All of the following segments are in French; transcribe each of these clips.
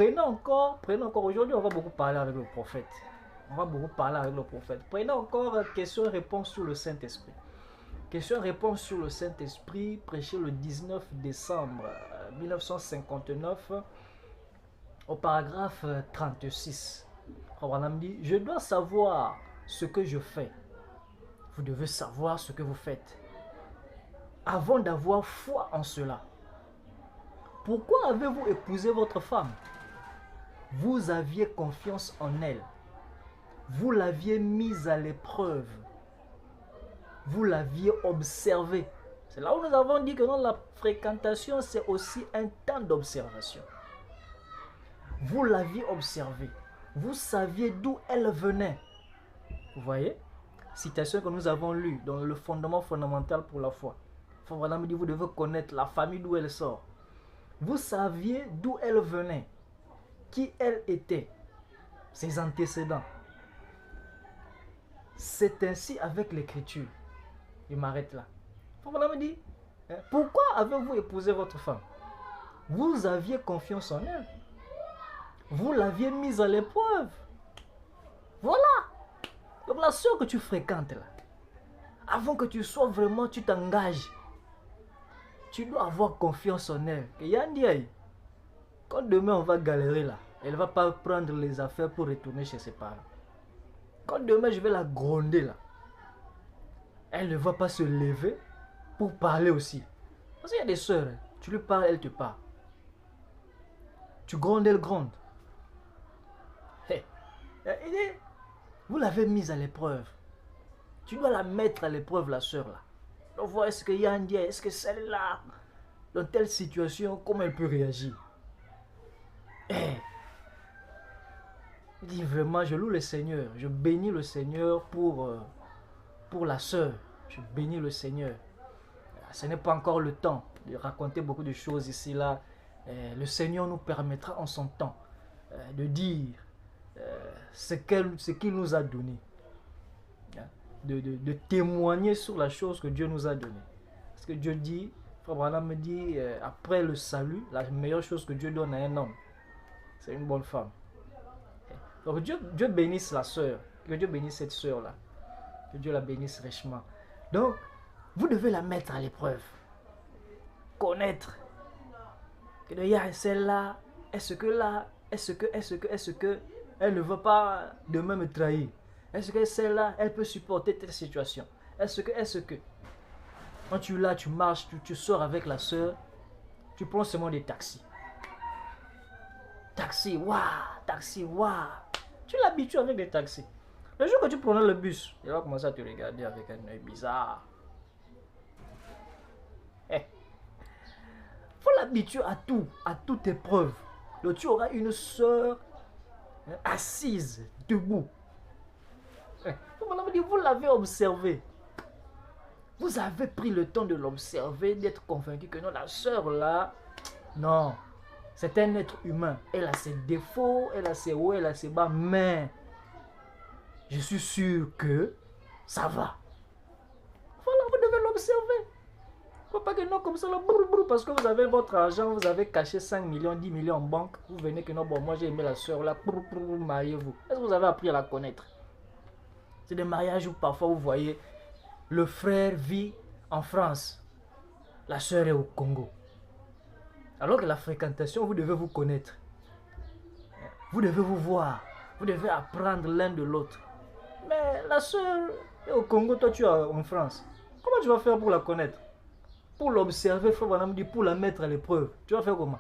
Prenons encore, aujourd'hui on va beaucoup parler avec le prophète. On va beaucoup parler avec le prophète. Prenons encore question-réponse sur le Saint-Esprit. Question-réponse sur le Saint-Esprit, prêché le 19 décembre 1959, au paragraphe 36. Abraham dit, je dois savoir ce que je fais. Vous devez savoir ce que vous faites. Avant d'avoir foi en cela. Pourquoi avez-vous épousé votre femme? Vous aviez confiance en elle. Vous l'aviez mise à l'épreuve. Vous l'aviez observée. C'est là où nous avons dit que non, la fréquentation, c'est aussi un temps d'observation. Vous l'aviez observée. Vous saviez d'où elle venait. Vous voyez? Citation que nous avons lue dans le fondement fondamental pour la foi. Abraham dit, vous devez connaître la famille d'où elle sort. Vous saviez d'où elle venait, qui elle était, ses antécédents. C'est ainsi avec l'écriture. Il m'arrête là. Abraham dit, pourquoi avez-vous épousé votre femme? Vous aviez confiance en elle. Vous l'aviez mise à l'épreuve. Voilà. Donc la soeur que tu fréquentes là, avant que tu sois vraiment, tu t'engages. Tu dois avoir confiance en elle. Et Yandiaï, quand demain on va galérer là, elle ne va pas prendre les affaires pour retourner chez ses parents. Quand demain je vais la gronder là, elle ne va pas se lever pour parler aussi. Parce qu'il y a des soeurs, tu lui parles, elle te parle. Tu grondes, elle gronde. Hey. Vous l'avez mise à l'épreuve. Tu dois la mettre à l'épreuve, la soeur là. On voit est-ce que Yandia, est-ce que celle-là, dans telle situation, comment elle peut réagir. Hey. Dis vraiment, je loue le Seigneur. Je bénis le Seigneur pour la soeur. Je bénis le Seigneur. Ce n'est pas encore le temps de raconter beaucoup de choses ici, là. Le Seigneur nous permettra en son temps de dire ce qu'il nous a donné. De témoigner sur la chose que Dieu nous a donnée. Parce que Dieu dit, Frère Branham me dit, après le salut, la meilleure chose que Dieu donne à un homme, c'est une bonne femme. Donc Dieu bénisse la sœur, que Dieu bénisse cette sœur-là, que Dieu la bénisse richement. Donc, vous devez la mettre à l'épreuve. Connaître. Que celle-là, est-ce que, elle ne va pas demain me trahir? Est-ce que celle-là, elle peut supporter telle situation? Est-ce que. Quand tu es là, tu marches, tu sors avec la soeur, tu prends seulement des taxis. Taxi, waouh. Tu l'habitues avec des taxis. Le jour que tu prenais le bus, il va commencer à te regarder avec un œil bizarre. Faut l'habituer à toute épreuve. Donc tu auras une soeur assise, debout. Vous l'avez observé. Vous avez pris le temps de l'observer, d'être convaincu que non, la soeur là, non, c'est un être humain. Elle a ses défauts, elle a ses hauts, elle a ses bas, mais je suis sûr que ça va. Voilà, vous devez l'observer. Il ne faut pas que non, comme ça, là, parce que vous avez votre argent, vous avez caché 5 millions, 10 millions en banque, vous venez que non, bon, moi j'ai aimé la soeur là, mariez-vous. Est-ce que vous avez appris à la connaître? C'est des mariages où parfois vous voyez, le frère vit en France, la soeur est au Congo. Alors que la fréquentation, vous devez vous connaître. Vous devez vous voir. Vous devez apprendre l'un de l'autre. Mais la soeur est au Congo, toi tu es en France. Comment tu vas faire pour la connaître? Pour l'observer, pour la mettre à l'épreuve. Tu vas faire comment?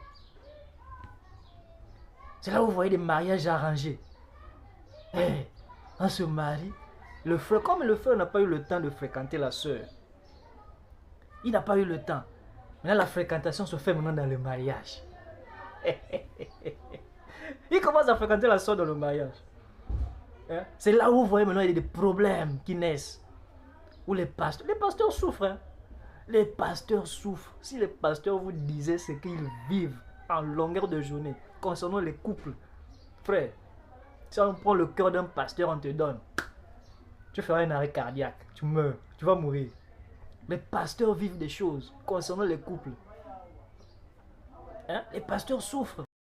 C'est là où vous voyez des mariages arrangés. On se marie. Le frère, comme le frère n'a pas eu le temps de fréquenter la soeur, il n'a pas eu le temps. Maintenant, la fréquentation se fait maintenant dans le mariage. Il commence à fréquenter la soeur dans le mariage. C'est là où vous voyez maintenant il y a des problèmes qui naissent. Où les pasteurs souffrent. Les pasteurs souffrent. Si les pasteurs vous disaient ce qu'ils vivent en longueur de journée concernant les couples, frère, si on prend le cœur d'un pasteur, on te donne, tu feras un arrêt cardiaque, tu meurs, tu vas mourir. Les pasteurs vivent des choses concernant les couples. Les pasteurs souffrent.